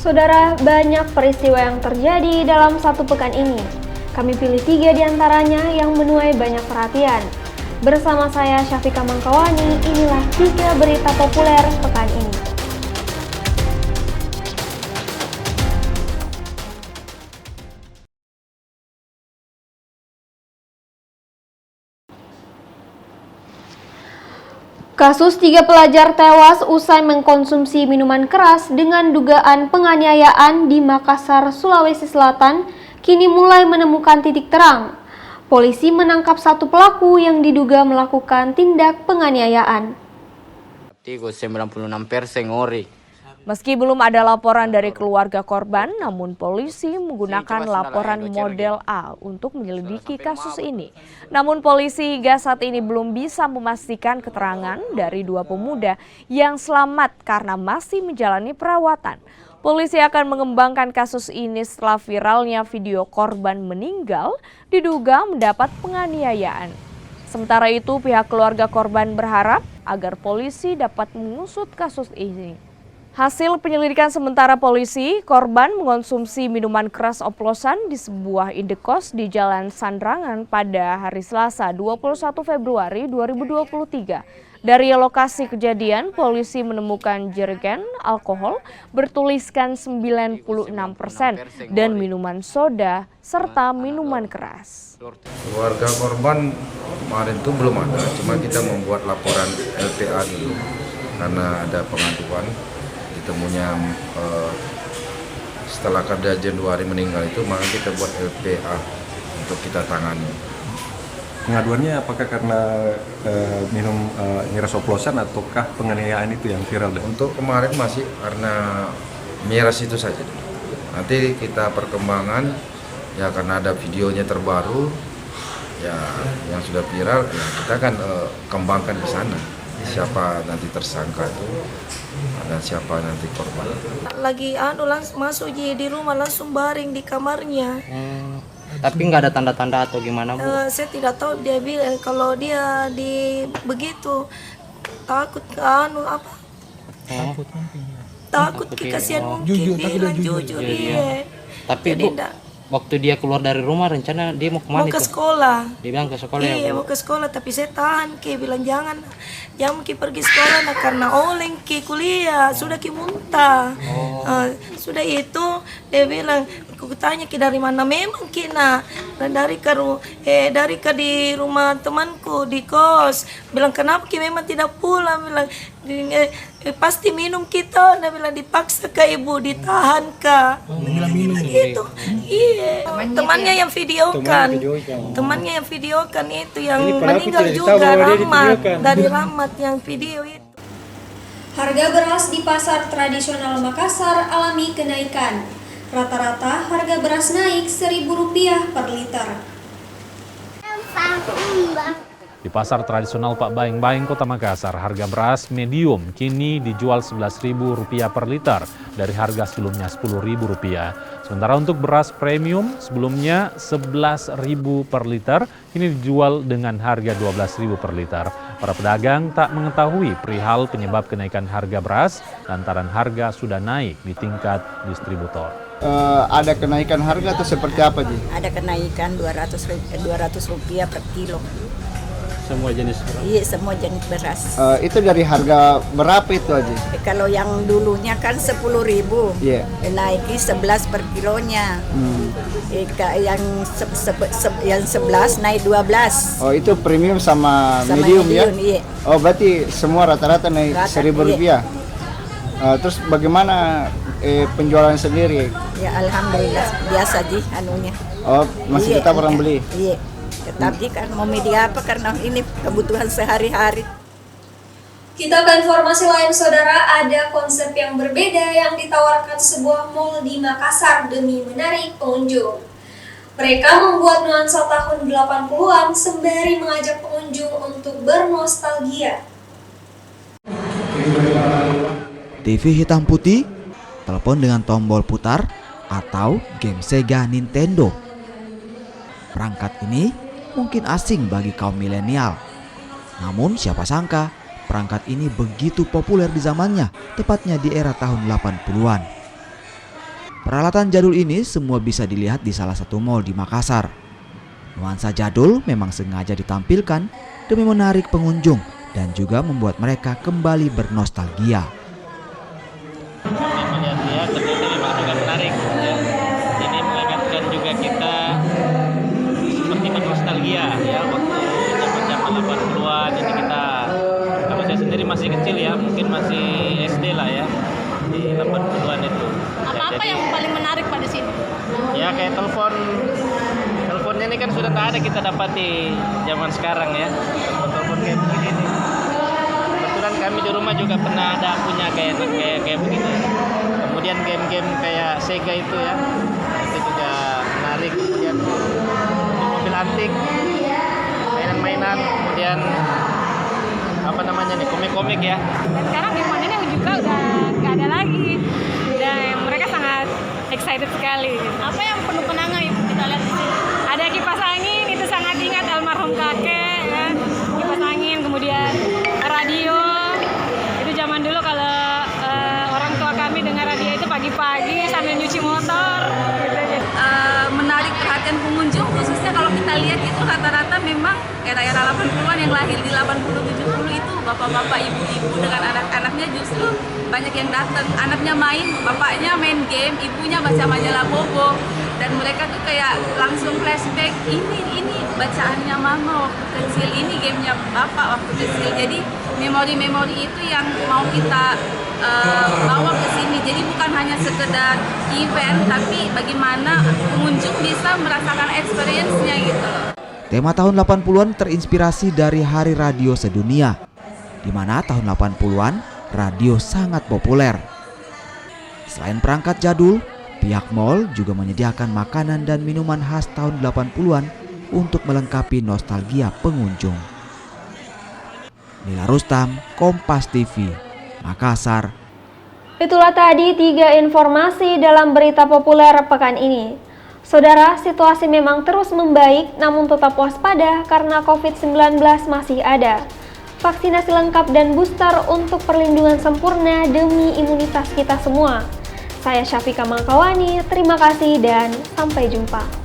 Saudara, banyak peristiwa yang terjadi dalam satu pekan ini. Kami pilih 3 diantaranya yang menuai banyak perhatian. Bersama saya Syafika Mangkawani, inilah 3 berita populer pekan ini. Kasus 3 pelajar tewas usai mengkonsumsi minuman keras dengan dugaan penganiayaan di Makassar, Sulawesi Selatan kini mulai menemukan titik terang. Polisi menangkap 1 pelaku yang diduga melakukan tindak penganiayaan. 96% ori. Meski belum ada laporan dari keluarga korban, namun polisi menggunakan laporan model A untuk menyelidiki kasus ini. Namun polisi hingga saat ini belum bisa memastikan keterangan dari 2 pemuda yang selamat karena masih menjalani perawatan. Polisi akan mengembangkan kasus ini setelah viralnya video korban meninggal diduga mendapat penganiayaan. Sementara itu, pihak keluarga korban berharap agar polisi dapat mengusut kasus ini. Hasil penyelidikan sementara polisi, korban mengonsumsi minuman keras oplosan di sebuah indekos di Jalan Sandrangan pada hari Selasa 21 Februari 2023. Dari lokasi kejadian, polisi menemukan jerigen alkohol bertuliskan 96% dan minuman soda serta minuman keras. Keluarga korban kemarin itu belum ada, cuma kita membuat laporan LPA dulu karena ada pengaduan. Temunya setelah kejadian 2 hari meninggal itu, maka kita buat LPA untuk kita tangani. Pengaduannya apakah karena minum miras oplosan ataukah penganiayaan itu yang viral? Untuk kemarin masih karena miras itu saja. Nanti kita perkembangan ya karena ada videonya terbaru ya yang sudah viral ya kita akan kembangkan ke sana. Siapa nanti tersangka itu dan siapa nanti korban. Lagi langsung masuk di rumah langsung baring di kamarnya. Tapi nggak ada tanda-tanda atau gimana, Bu? Saya tidak tahu, dia bilang kalau dia di begitu takut ke apa? Takut kasihan mungkin bilang jujur iya. Tapi Bu, waktu dia keluar dari rumah rencana dia mau kemana? Mau ke sekolah. Dia bilang ke sekolah iya, ya, Bu? Mau ke sekolah tapi saya tahan bilang jangan ki pergi sekolah karena oleng ki kuliah sudah ki muntah. Sudah itu dia bilang aku tanya ki dari mana, memang ki dari ke di rumah temanku di kos. Bilang kenapa ki memang tidak pulang, bilang pasti minum kita, dia bilang dipaksa ke ibu ditahan kak. Gitu. Iya, temannya yang videokan. Temannya yang videokan itu yang meninggal juga Rahmat, dari Rahmat yang video itu. Harga beras di pasar tradisional Makassar alami kenaikan. Rata-rata harga beras naik Rp1.000 per liter. Di pasar tradisional Pak Baeng-Baeng, Kota Makassar, harga beras medium kini dijual Rp11.000 per liter dari harga sebelumnya Rp10.000. Sementara untuk beras premium sebelumnya Rp11.000 per liter, kini dijual dengan harga Rp12.000 per liter. Para pedagang tak mengetahui perihal penyebab kenaikan harga beras lantaran harga sudah naik di tingkat distributor. Ada kenaikan harga atau seperti apa, Ji? Ada kenaikan Rp200 per kilo. Semua jenis beras? Iya, semua jenis beras. Itu dari harga berapa itu, Ji? Kalau yang dulunya kan Rp10.000, naiki 11 per kilonya. Yang 11 naik 12. Oh, itu premium sama medium ya? Iya. Oh, berarti semua rata-rata naik Rp1.000. Iya. Terus bagaimana penjualan sendiri? Ya alhamdulillah biasa Ji anunya. Oh, masih tetap orang beli? Iya. Tetapi kan mau media apa karena ini kebutuhan sehari-hari. Kita ke informasi lain, saudara. Ada konsep yang berbeda yang ditawarkan sebuah mal di Makassar demi menarik pengunjung. Mereka membuat nuansa tahun 80-an sembari mengajak pengunjung untuk bernostalgia. TV hitam putih, telepon dengan tombol putar, atau game Sega Nintendo. Perangkat ini mungkin asing bagi kaum milenial. Namun siapa sangka perangkat ini begitu populer di zamannya, tepatnya di era tahun 80-an. Peralatan jadul ini semua bisa dilihat di salah satu mal di Makassar. Nuansa jadul memang sengaja ditampilkan demi menarik pengunjung dan juga membuat mereka kembali bernostalgia. Melihat dia ternyata memang juga menarik. Ya. Ini mengingatkan juga kita seperti bernostalgia ya waktu zaman 80-an. Ini kita, kalau saya sendiri masih kecil ya, mungkin masih SD lah ya di 80-an itu. Apa yang paling menarik pada sini? Ya kayak teleponnya ini kan sudah tak ada kita dapat di zaman sekarang ya. Telepon kayak begini nih. Kebetulan kami di rumah juga pernah ada punya kayak begini. Kemudian game-game kayak Sega itu ya, itu juga menarik. Kemudian mobil antik, mainan-mainan, kemudian apa namanya nih, komik-komik ya. Dan sekarang game ini juga udah nggak ada lagi. Dan mereka sangat excited sekali. Apa yang penuh kenangan itu kita lihat di sini? Ada kipas angin, itu sangat ingat almarhum kakek ya. Kipas angin, kemudian radio. Itu zaman dulu kalau orang tua kami dengar radio itu pagi-pagi sambil nyuci motor. Gitu. Menarik perhatian pengunjung, khususnya kalau kita lihat itu rata-rata memang era-era 80-an yang lahir di 80-70 itu bapak-bapak, ibu-ibu dengan anak-anaknya justru banyak yang datang. Anaknya main, bapaknya main game, ibunya baca majalah Bobo, dan mereka tuh kayak langsung flashback, ini bacaannya mama waktu kecil, ini gamenya bapak waktu kecil. Jadi memori-memori itu yang mau kita bawa ke sini. Jadi bukan hanya sekedar event, tapi bagaimana pengunjung bisa merasakan experience-nya gitu. Tema tahun 80-an terinspirasi dari Hari Radio Sedunia, di mana tahun 80-an radio sangat populer. Selain perangkat jadul, pihak mall juga menyediakan makanan dan minuman khas tahun 80-an untuk melengkapi nostalgia pengunjung. Nila Rustam, Kompas TV, Makassar. Itulah tadi 3 informasi dalam berita populer pekan ini. Saudara, situasi memang terus membaik, namun tetap waspada karena COVID-19 masih ada. Vaksinasi lengkap dan booster untuk perlindungan sempurna demi imunitas kita semua. Saya Syafika Mangkawani, terima kasih dan sampai jumpa.